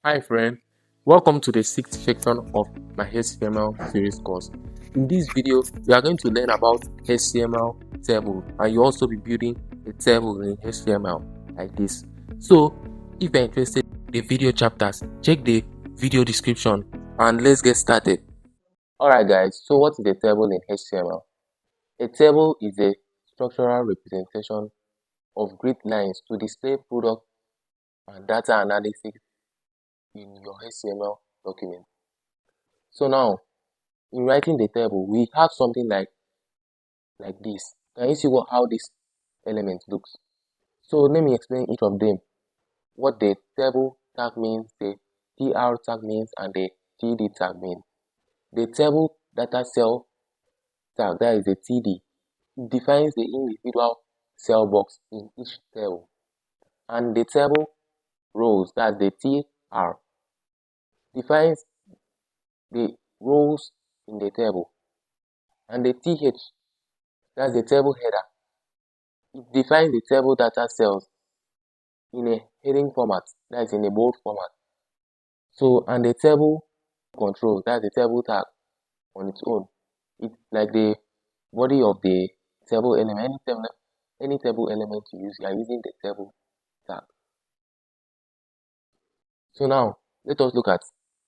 Hi friend, welcome to the sixth section of my HTML series course. In this video, we are going to learn about HTML table, and you also be building a table in HTML like this. So, if you're interested in the video chapters, check the video description and let's get started. Alright guys, so what is a table in HTML? A table is a structural representation of grid lines to display product and data analysis in your HTML document. So now, in writing the table, we have something like this. Can you see how this element looks? So let me explain each of them. What the table tag means, the tr tag means, and the td tag means. The table data cell tag, that is the td, defines the individual cell box in each table. And the table rows, that's the tr, defines the rows in the table. And the th, that's the table header, it defines the table data cells in a heading format, that is in a bold format. So, and the table control, that's the table tag on its own. It's like the body of the table element. Any table element you use, you are using the table tag. So now, let us look at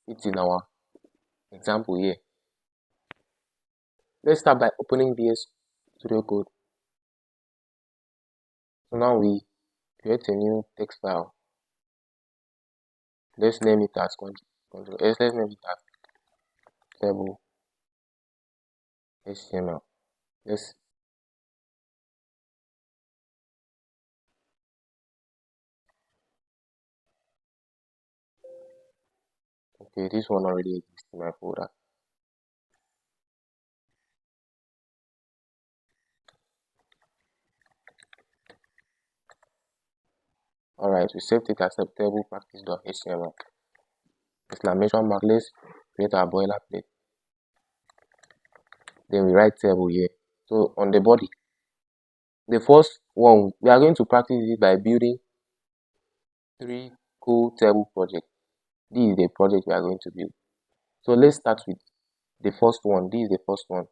it in our example here. Let's start by opening VS Studio Code. So now we create a new text file. Let's name it as control. Let's name it as table HTML. Yes. Okay, this one already exists in my folder. Alright, we saved it as table practice.html. Exclamation mark, let's create our boilerplate. Then we write table here. So on the body, the first one, we are going to practice it by building 3 cool table projects. This is the project we are going to build. So let's start with the first one. This is the first one.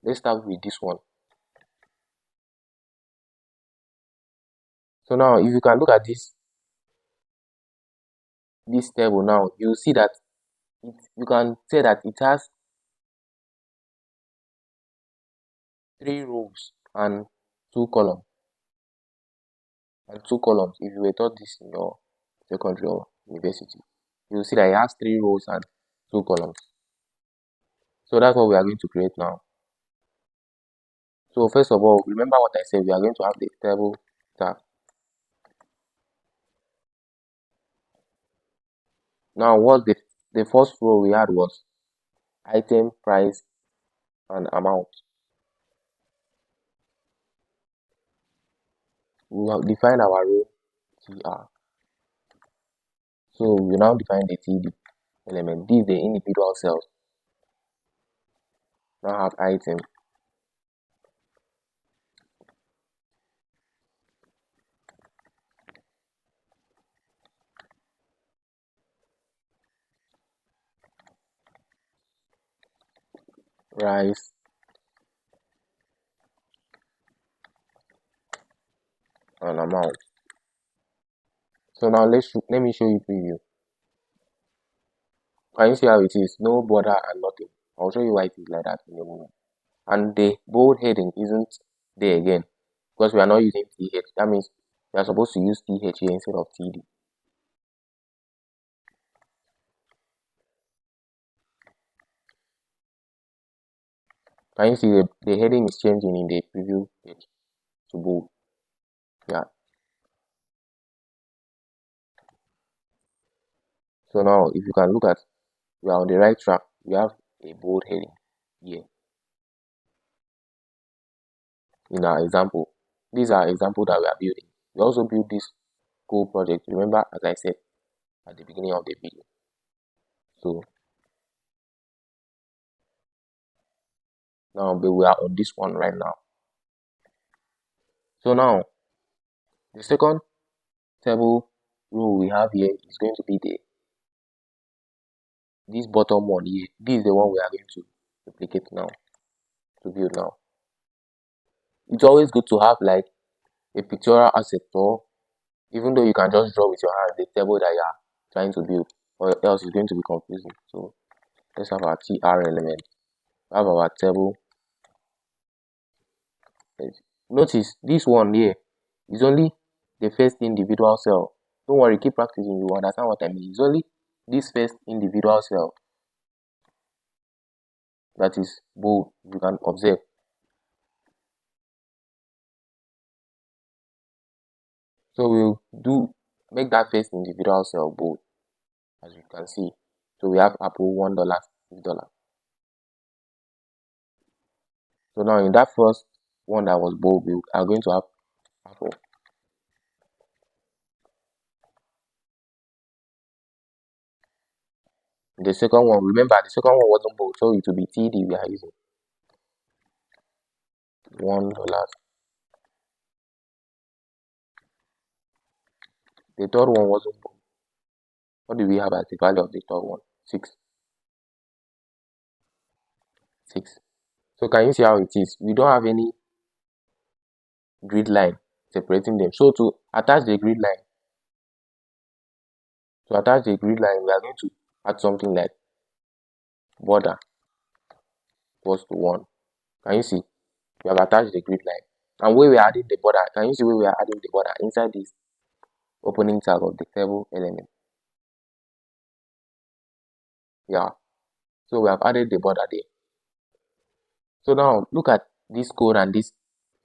Let's start with this one. So now, if you can look at this table now, you see that you can say that it has 3 rows and 2 columns. And 2 columns. If you were taught this in your secondary or university, you will see that it has 3 rows and 2 columns. So that's what we are going to create now. So first of all, remember what I said, we are going to have the table tag. Now what the first row we had was item, price, and amount. We have defined our row tr. So we now define the td element. These are the individual cells. Now have item. Price, and amount. So now let me show you preview. Can you see how it is? No border and nothing. I'll show you why it is like that in a moment. And the bold heading isn't there again because we are not using th. That means we are supposed to use th here instead of td. Can you see the heading is changing in the preview page to bold? Yeah. So now if you can look at, we are on the right track. We have a bold heading here. In our example, these are examples that we are building. We also build this cool project. Remember, as I said at the beginning of the video. So now we are on this one right now. So now the second table row we have here is going to be this bottom one here. This is the one we are going to duplicate now, to build now. It's always good to have like a pictorial asset, or even though you can just draw with your hand the table that you are trying to build, or else it's going to be confusing. So let's have our TR element, have our table. Notice this one here is only the first individual cell. Don't worry, keep practicing, you understand what I mean. It's only this first individual cell that is bold, you can observe. So we'll make that first individual cell bold, as you can see. So we have Apple $1, $6. So now in that first one that was bold, we are going to have Apple. The second one, remember the second one wasn't bold, so it will be TD we are using. $1. The third one wasn't bold. What do we have as the value of the third one? 6. 6. So can you see how it is? We don't have any grid line separating them. So to attach the grid line, we are going to add something like border equals to 1. Can you see? We have attached the grid line. And where we are adding the border, can you see where we are adding the border? Inside this opening tag of the table element. Yeah. So we have added the border there. So now look at this code and this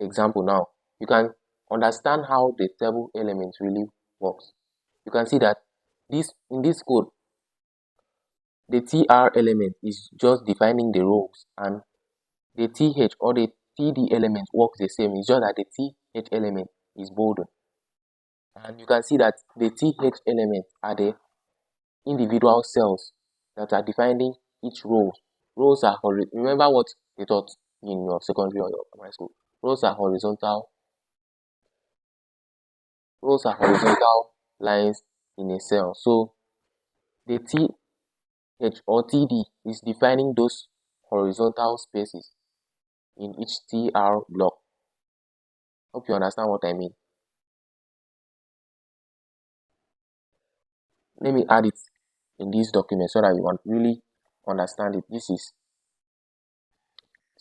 example now. You can understand how the table element really works. You can see that in this code, the TR element is just defining the rows, and the TH or the TD element works the same. It's just that the TH element is bolded. And you can see that the TH element are the individual cells that are defining each row. Rows are horizontal. Remember what they taught in your secondary or your primary school. Rows are horizontal lines in a cell. So the TH or TD is defining those horizontal spaces in each TR block. Hope you understand what I mean. Let me add it in this document so that you want really understand it. This is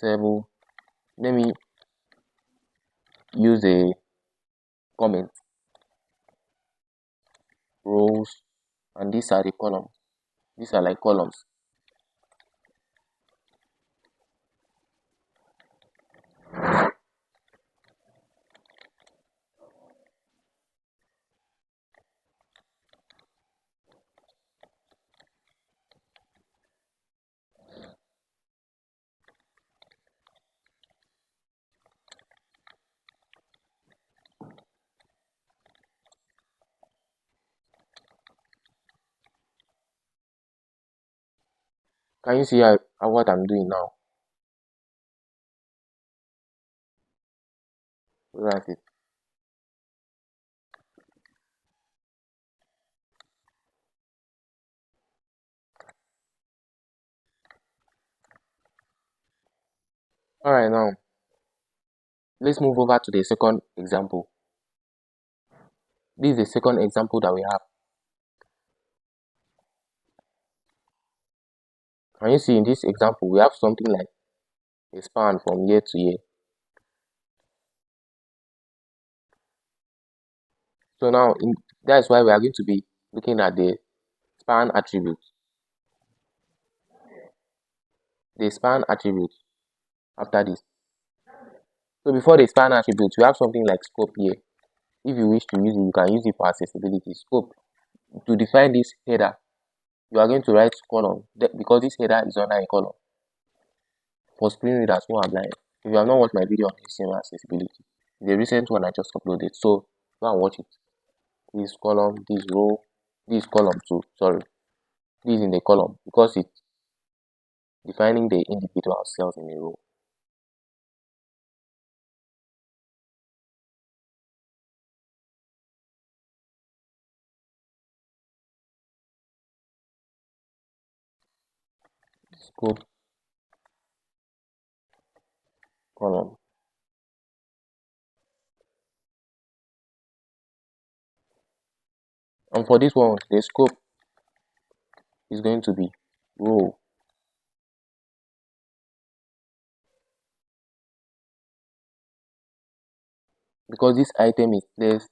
table. Let me use a comment, rows, and these are the columns. These are like columns. Can you see what I'm doing now? Look at it. Alright, now let's move over to the second example. This is the second example that we have. Can you see in this example we have something like a span from year to year. So now that's why we are going to be looking at the span attribute. The span attribute after this. So before the span attribute, we have something like scope here. If you wish to use it, you can use it for accessibility. Scope. To define this header, you are going to write column because this header is under a column. For screen readers who are blind, if you have not watched my video on HTML accessibility, the recent one I just uploaded, so go and watch it. This column, this row, this column too, sorry. This in the column because it's defining the individual cells in a row. scope column. And for this one, the scope is going to be row, because this item is placed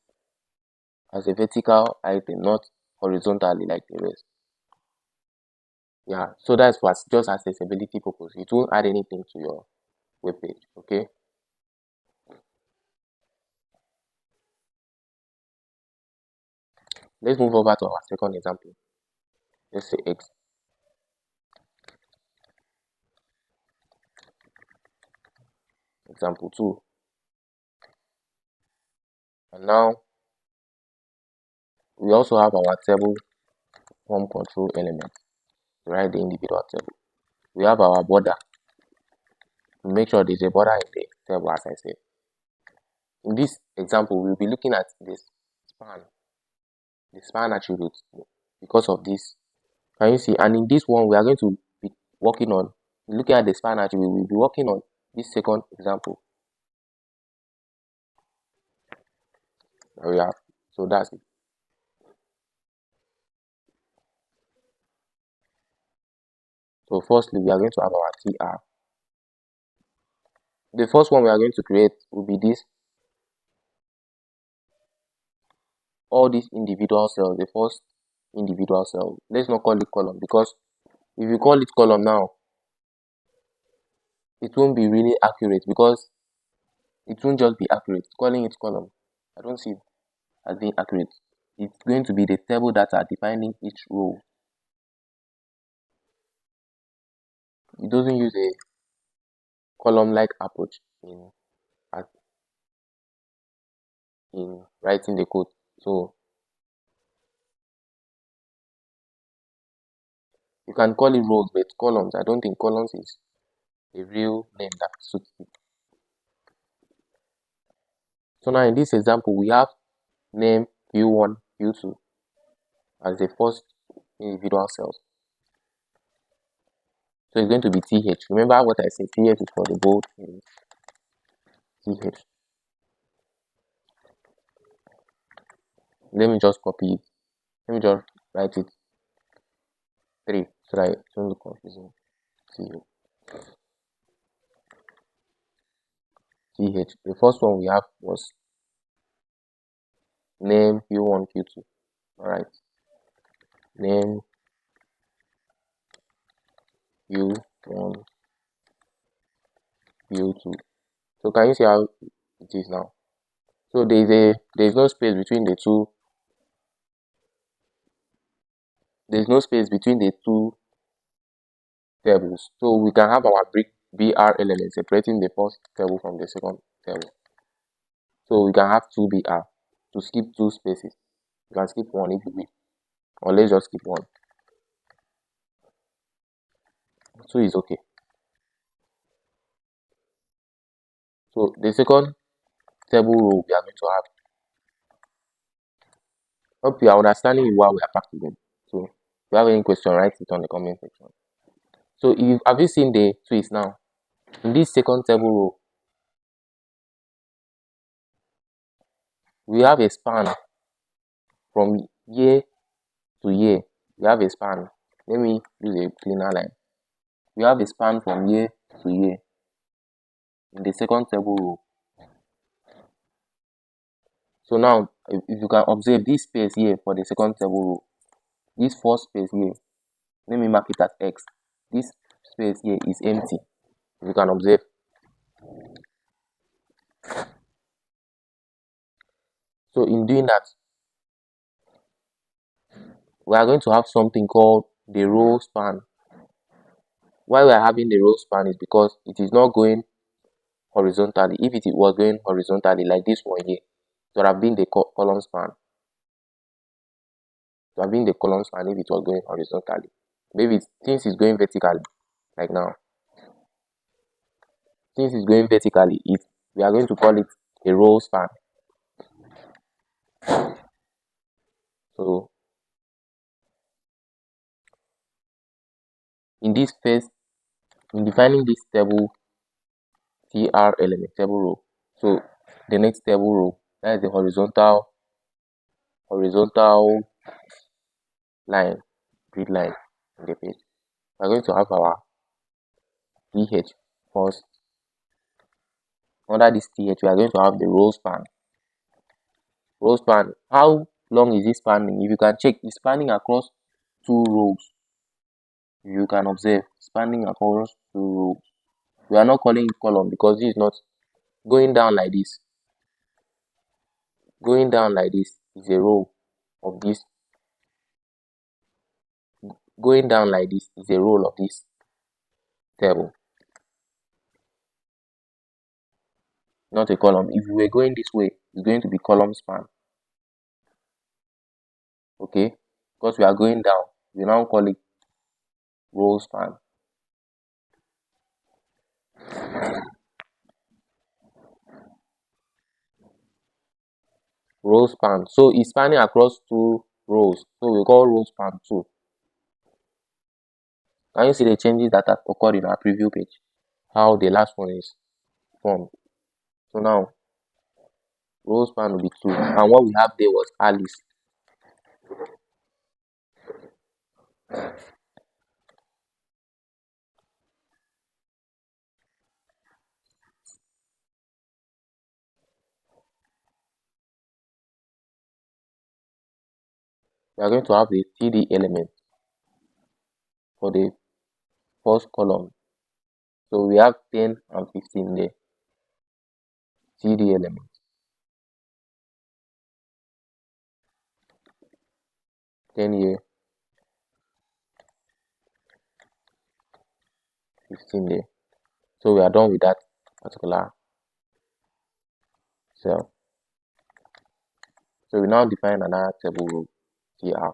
as a vertical item, not horizontally like the rest. Yeah, so that's for just accessibility purpose. It won't add anything to your web page. Okay, let's move over to our second example. Let's say example 2. And now we also have our table form control element to write the individual table. We have our border to make sure there's a border in the table, as I said. In this example, we'll be looking at this span attribute because of this. Can you see? And in this one, we are going to be working on looking at the span attribute. We'll be working on this second example that we have. So that's it. So firstly, we are going to have our TR. The first one we are going to create will be this. All these individual cells, the first individual cell. Let's not call it column, because if you call it column now, it won't be really accurate, because it won't just be accurate. Calling it column, I don't see it as being accurate. It's going to be the table data defining each row. It doesn't use a column-like approach in writing the code. So you can call it rows, but columns, I don't think columns is a real name that suits it. So now in this example, we have name view1, view2 as the first individual cells. So it's going to be TH. Remember what I said, TH is for the bold TH. Let me just copy it. Let me just write it 3 so that it won't look confusing. TH. TH. The first one we have was name view1, view2. Alright. Name view1, view2. So can you see how it is now? So there's no space between the two. There's no space between the two tables. So we can have our BR element separating the first table from the second table. So we can have two BR to skip two spaces. You can skip one if you wish, or let's just skip one. So it's okay. So the second table row we are going to have. Hope you are understanding why we are packaging. So if you have any question, write it on the comment section. So have you seen the twist now? In this second table row, we have a span from year to year. We have a span. Let me use a cleaner line. We have a span from year to year in the second table row. So now, if you can observe this space here for the second table row, this first space here, let me mark it as X. This space here is empty. If you can observe. So in doing that, we are going to have something called the row span. Why we are having the row span is because it is not going horizontally. If it was going horizontally like this one here, it would have been the column span. It would have been the column span if it was going horizontally. Maybe since it's going vertically, like now. Since it's going vertically, we are going to call it a row span. So in this first In defining this table tr element, table row, so the next table row, that is the horizontal line, grid line in the page. We are going to have our th first. Under this th, we are going to have the row span. Row span, how long is it spanning? If you can check, it's spanning across two rows. You can observe spanning across two rows. We are not calling it column because this is not going down like this. Going down like this is a row of this. Going down like this is a row of this table, not a column. If you were going this way, it's going to be column span. Okay, because we are going down, we now call it row span. Row span. So it's spanning across two rows. So we call row span 2. Can you see the changes that have occurred in our preview page? How the last one is formed. So now row span will be 2. And what we have there was Alice. We are going to have the TD element for the first column. So we have 10 and 15 there. TD element. 10 here, 15 there. So we are done with that particular cell. So we now define another table row TR.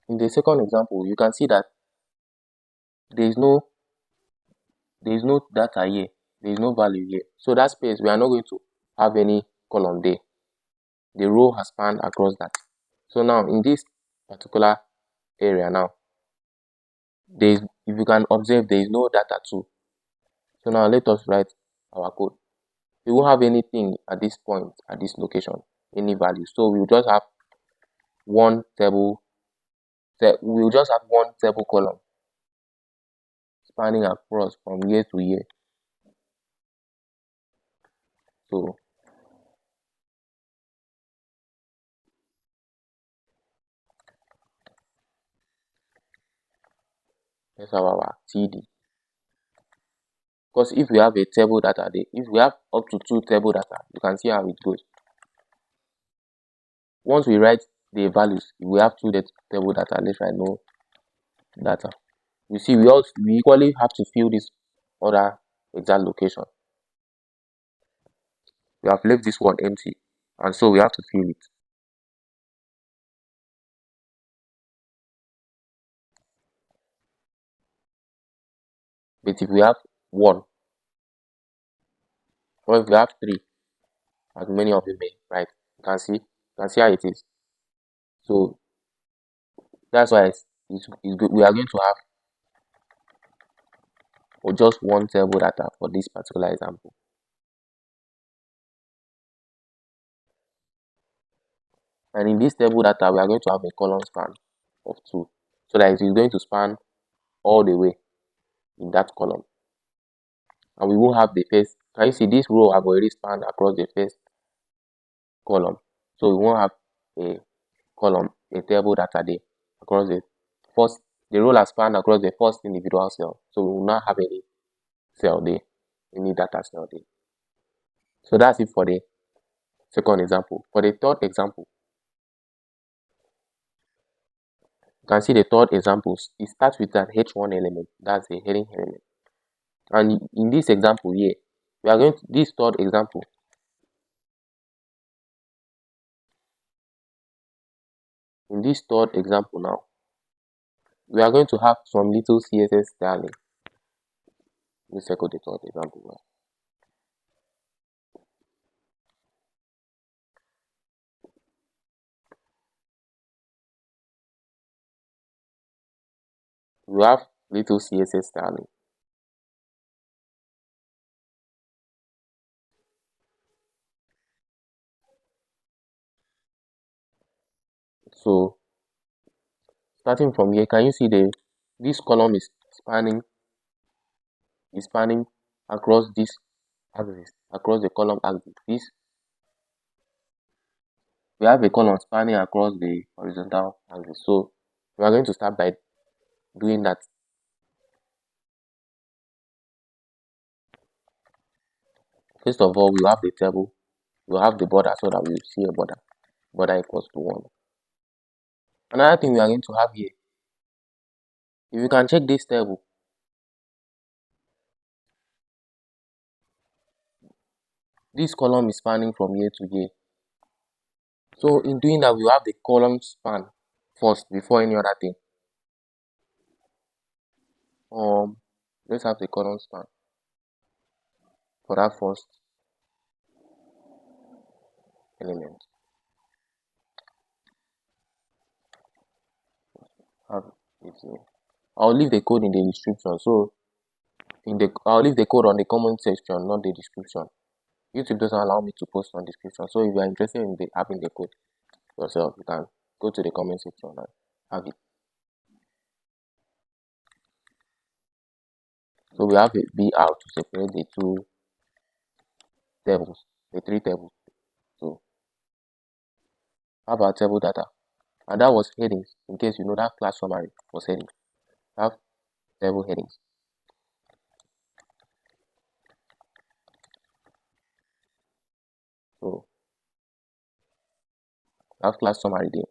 In the second example, you can see that there is no data here, there is no value here. So that space, we are not going to have any column there. The row has spanned across that. So now in this particular area now, if you can observe, there is no data too. So now let us write our code. We won't have anything at this point, at this location, any value. So we'll just have one table. We'll just have one table column spanning across from year to year. So let's have our TD. Because if we have a table data there, if we have up to 2 table data, you can see how it goes. Once we write the values, if we have 2 table data, let's write no data. You see, we equally have to fill this other exact location. We have left this one empty, and so we have to fill it. But if we have 1, or if we have 3, as many of you may, right? You can see how it is. So that's why it's good. We are going to have just one table data for this particular example. And in this table data, we are going to have a column span of 2, so that it is going to span all the way in that column. And we won't have the first. Can you see this row have already spanned across the first column? So we won't have a column, a table data there across the first. The row has spanned across the first individual cell, so we will not have any cell there, any data cell there. So that's it for the second example. For the third example, you can see the third example. It starts with an H1 element. That's a heading element. And in this example here, we are going to this third example. In this third example now, we are going to have some little CSS styling. Let's circle the third example now. we have little CSS styling. So starting from here, can you see this column is spanning across this axis, across the column axis. This we have a column spanning across the horizontal axis. So we are going to start by doing that. First of all, we have the table, we have the border so that we will see a border equals to 1. Another thing we are going to have here, if you can check this table, this column is spanning from here to here. So in doing that, we have the column span first before any other thing. Let's have the column span for that first element. Have it here. I'll leave the code in the description. So I'll leave the code on the comment section, not the description. YouTube doesn't allow me to post on description. So if you are interested in having the code yourself, you can go to the comment section and have it. So we have a BR to separate the two tables, the three tables. So have our table data. And that was headings. In case you know, that class summary was headings. Have table headings. So have class summary there.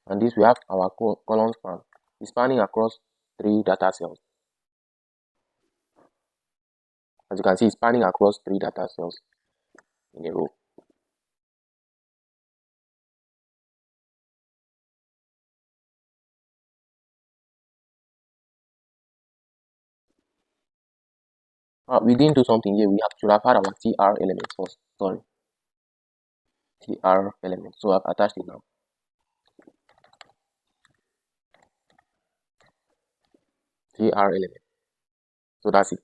And this we have our column span. It's spanning across 3 data cells. As you can see, it's spanning across 3 data cells in a row. We didn't do something here. We should have had our TR element first. Sorry. TR element. So I've attached it now. TR element. So that's it.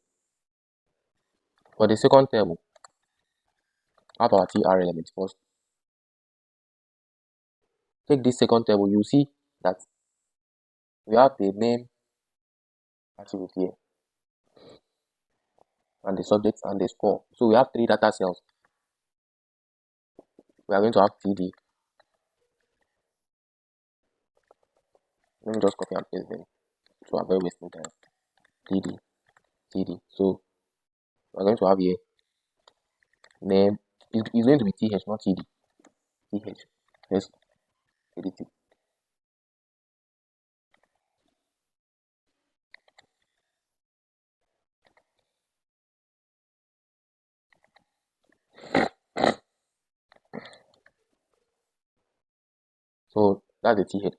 For the second table, have our TR element first. Take this second table, you see that we have the name attribute here and the subject and the score. So we have 3 data cells. We are going to have TD. Let me just copy and paste them to avoid wasting time. TD, TD. So we're going to have here name. It's going to be TH, not TD. TH. Let's edit it. So that's the TH.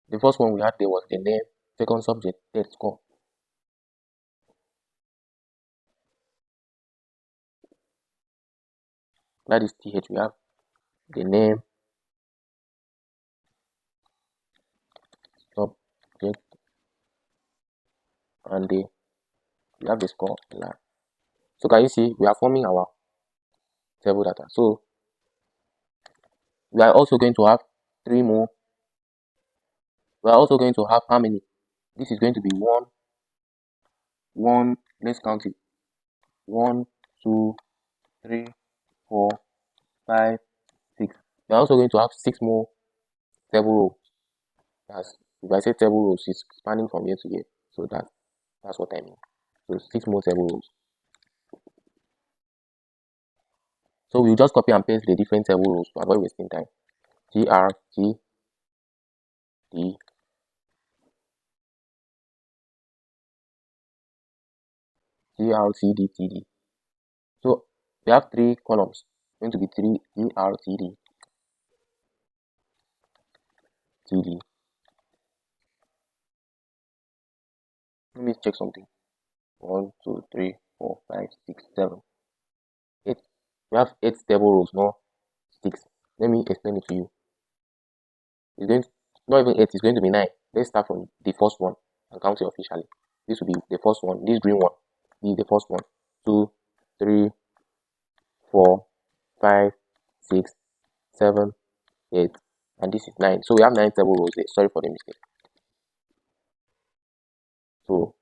The first one we had there was the name, second subject, third score. That is TH. We have the name, subject, and we have the score. So can you see we are forming our table data. So we are also going to have 3 more. We are also going to have how many? This is going to be one. Let's count it. 1, 2, 3, 4, 5, 6. We are also going to have 6 more table rows. If I say table rows, it's spanning from here to here. So that's what I mean. So 6 more table rows. So we'll just copy and paste the different table rows to avoid wasting time. GR, G, D, GR, CD, TD. So we have 3 columns. Going to be 3 GR, TD, TD. Let me check something. 1, 2, 3, 4, 5, 6, 7. 8. We have 8 table rows, not 6. Let me explain it to you. It's going to, not even 8, it's going to be 9. Let's start from the first one and count it officially. This will be the first one. This green one. This is the first one. 2, 3, 4, 5, 6, 7, 8, and this is 9. So we have 9 table rows there. Sorry for the mistake. So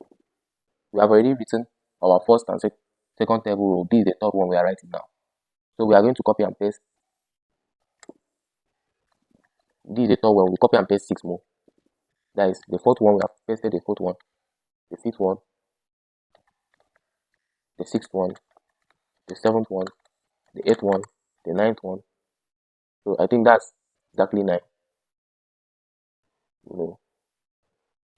we have already written our first and second table row. This is the third one we are writing now. So we are going to copy and paste. This is the third one. We copy and paste 6 more. That is the fourth one. We have pasted the fourth one, the fifth one, the sixth one, the seventh one, the eighth one, the ninth one. So I think that's exactly 9.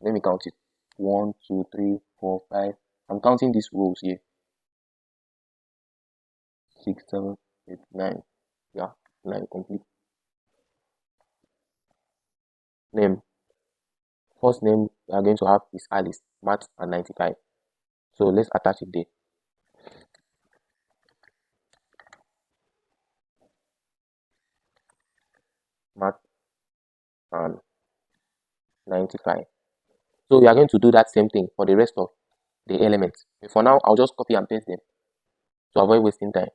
Let me count it. 1, 2, 3, 4, 5. I'm counting these rows here. 6, 7, 8, 9. Yeah, 9 complete. Name. First name we are going to have is Alice, Math and 95. So let's attach it there. Math and 95. So we are going to do that same thing for the rest of the elements. But for now, I'll just copy and paste them to avoid wasting time.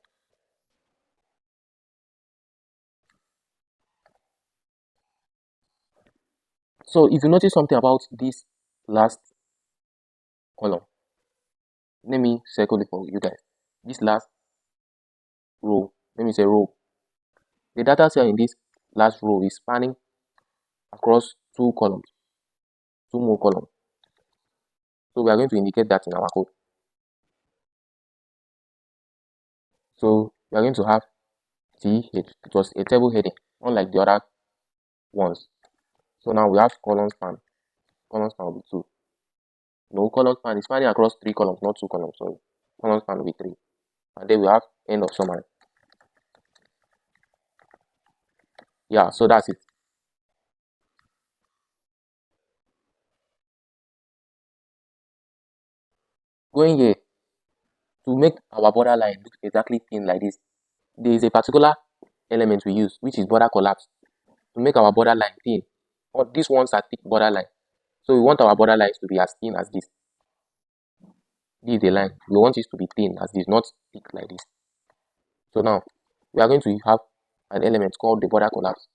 So if you notice something about this last column, let me circle it for you guys. This last row, let me say row. The data cell in this last row is spanning across 2 columns, 2 more columns. So we are going to indicate that in our code. So we are going to have TH. It was a table heading, unlike the other ones. So now we have column span. Column span will be 2. No, column span is spanning across 3 columns, not 2 columns. Sorry. Column span will be 3. And then we have end of summary. Yeah, so that's it. Going here, to make our borderline look exactly thin like this, there is a particular element we use, which is border collapse, to make our borderline thin. Or these ones are thick borderline. So we want our borderlines to be as thin as this. This is the line. We want it to be thin as this, not thick like this. So now we are going to have an element called the border collapse.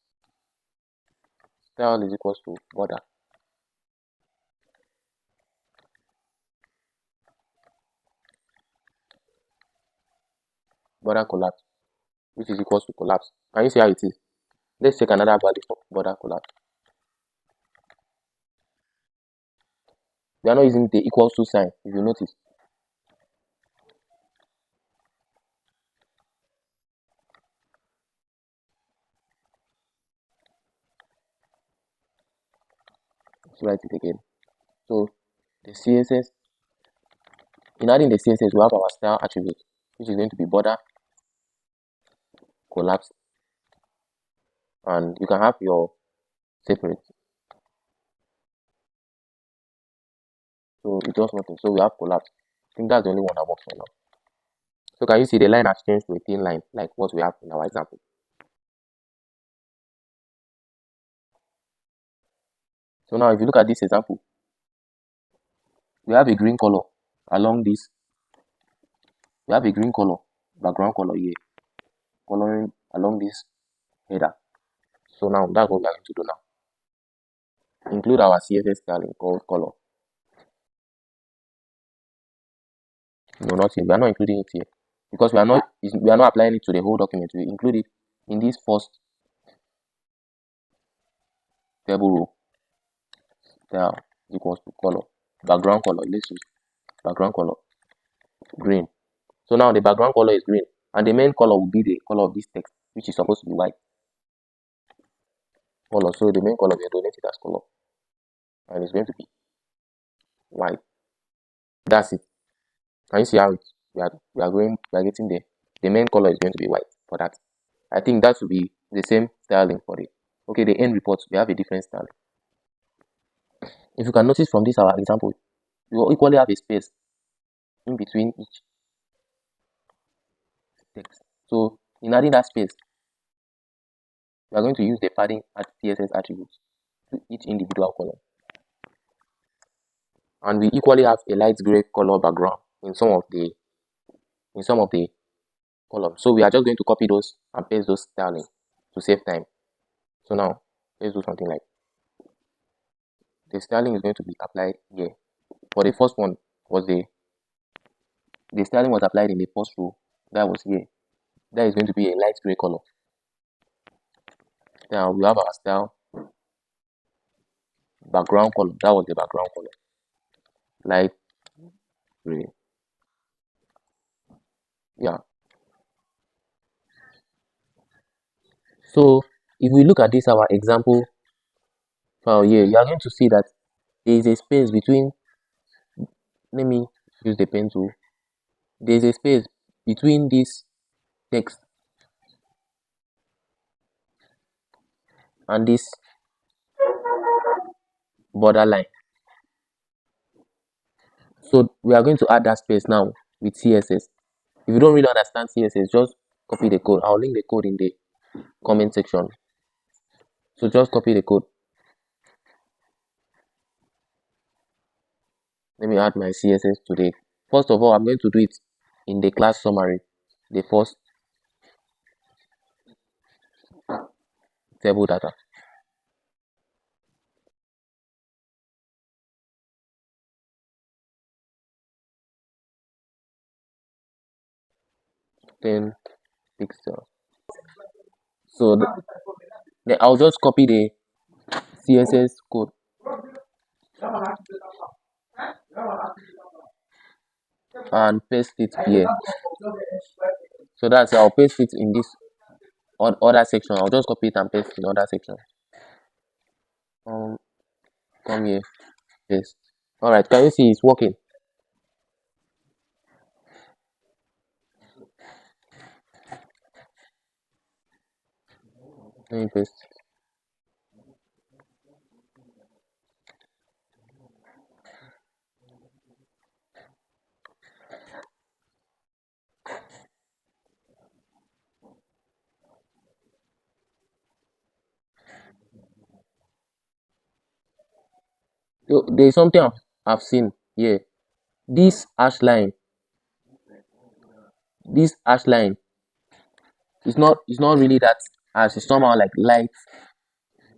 Style is equals to border. Border collapse, which is equals to collapse. Can you see how it is? Let's take another value for border collapse. We are not using the equals to sign, if you notice. Let's write it again. So the CSS, in adding the CSS, we have our style attribute, which is going to be border collapse, and you can have your separate. So it does nothing. So we have collapse. I think that's the only one that works for now. So can you see the line has changed to a thin line, like what we have in our example? So now if you look at this example, we have a green color along this. We have a green color, background color here, coloring along this header. So now that's what we are going to do now. Include our CSS styling called color. No, not here. We are not including it here because we are not applying it to the whole document. We include it in this first table row. Style equals to color. Background color. Let's use background color green. So now the background color is green, and the main color will be the color of this text, which is supposed to be white color. So the main color we are doing it as color, and it's going to be white. That's it. Can you see how we are getting there? The main color is going to be white for that. I think that will be the same styling for it. Okay, the end report, we have a different styling. If you can notice from this our example, we will equally have a space in between each text. So in adding that space, we are going to use the padding at CSS attributes to each individual column. And we equally have a light gray color background in some of the columns. So we are just going to copy those and paste those styling to save time. So now let's do something like the styling is going to be applied here. For the first one was the styling was applied in the first row. That was here. That is going to be a light gray color. Now we have our style background color. That was the background color. Light gray. Yeah. So if we look at this our example file here, you are going to see that there is a space between, let me use the pen tool. There is a space between this text and this borderline. So we are going to add that space now with CSS. If you don't really understand CSS, just copy the code. I'll link the code in the comment section. So just copy the code. Let me add my CSS today. First of all, I'm going to do it in the class summary, the first table data. Then pixel. So then I'll just copy the CSS code and paste it here. So that's I'll paste it in this other section. I'll just copy it and paste it in other section. Come here, paste. Alright, can you see it's working? Let me paste. There is something I've seen here. This hash line is not really that hash. It's somehow like light.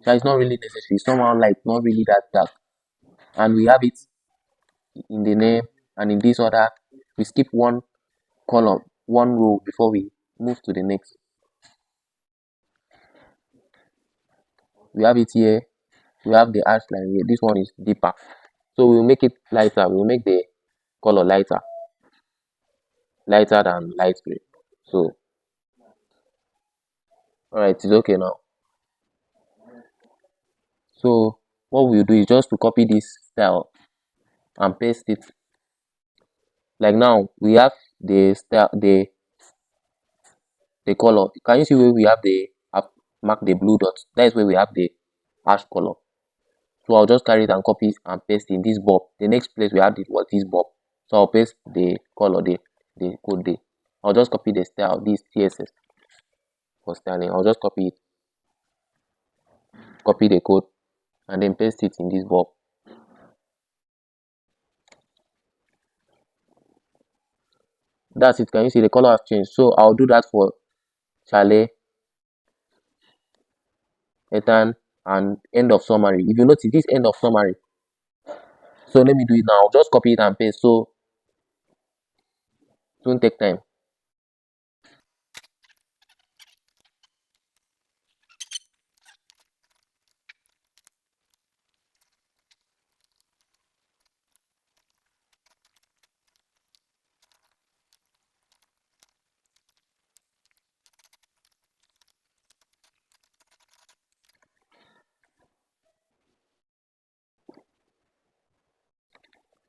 So it's not really necessary. It's somehow light, not really that dark. And we have it in the name and in this order. We skip one column, one row before we move to the next. We have it here. We have the hash line here. This one is deeper. So we'll make it lighter. We'll make the color lighter than light gray. So alright, it's okay now. So what we'll do is just to copy this style and paste it. Like now we have the style, the color. Can you see where we have the mark the blue dots? That is where we have the hash color. So I'll just carry it and copy it and paste in this bob. The next place we had it was this bob. So I'll paste the color there, the code there. I'll just copy the style, this CSS for styling. I'll just copy it, copy the code, and then paste it in this bob. That's it. Can you see the color has changed? So I'll do that for Chalet, Ethan, and end of summary. If you notice this end of summary, so let me do it now. I'll just copy it and paste. So it won't take time.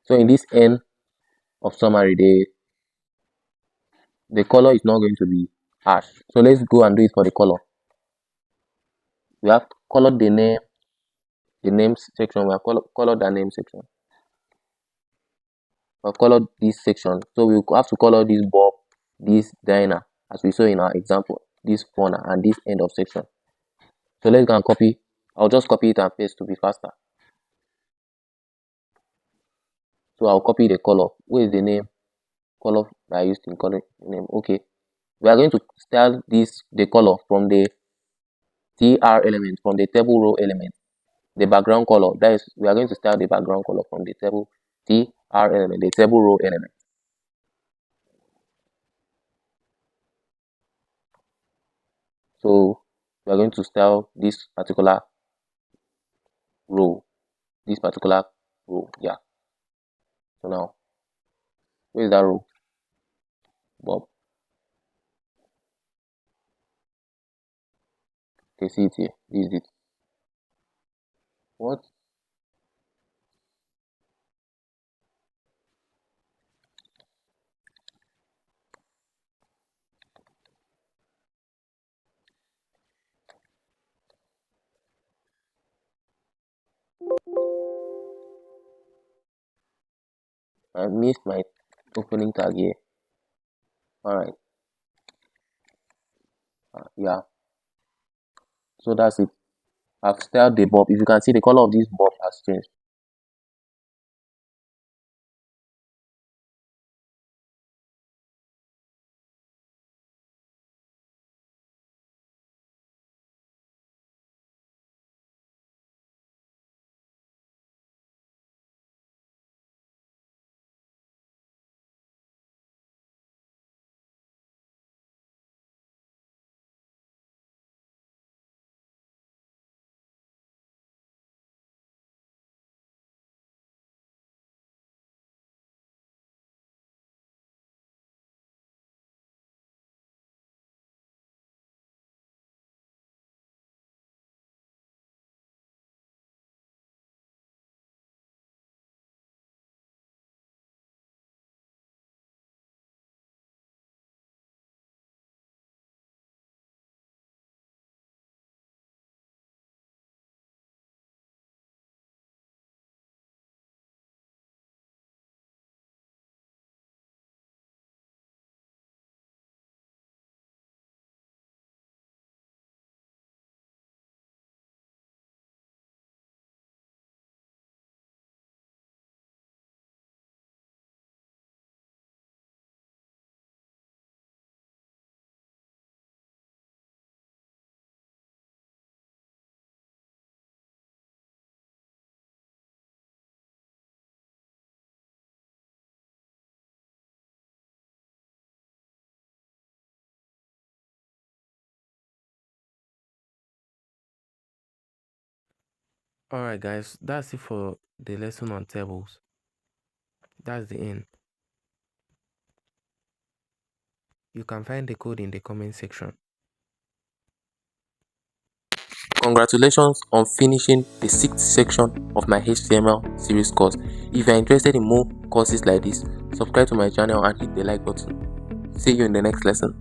So in this end of summary, the color is not going to be hash. So let's go and do it for the color. We have colored the names section. We have colored the name section. We have colored this section. So we have to color this bob, this diner, as we saw in our example, this corner and this end of section. So let's go and copy. I'll just copy it and paste to be faster. So I'll copy the color. Where is the name? Color that I used in color name. Okay. We are going to style the color from the TR element, from the table row element. The background color. That is, we are going to style the background color from the table TR element, the table row element. So we are going to style this particular row. Yeah. So now, where is that row? Bob. Okay, see it here. This is it. What? I missed my opening tag here. Alright. Yeah. So that's it. I've styled the bulb. If you can see, the color of this bulb has changed. Alright guys, that's it for the lesson on tables. That's the end. You can find the code in the comment section. Congratulations on finishing the 6th section of my HTML series course. If you are interested in more courses like this, subscribe to my channel and hit the like button. See you in the next lesson.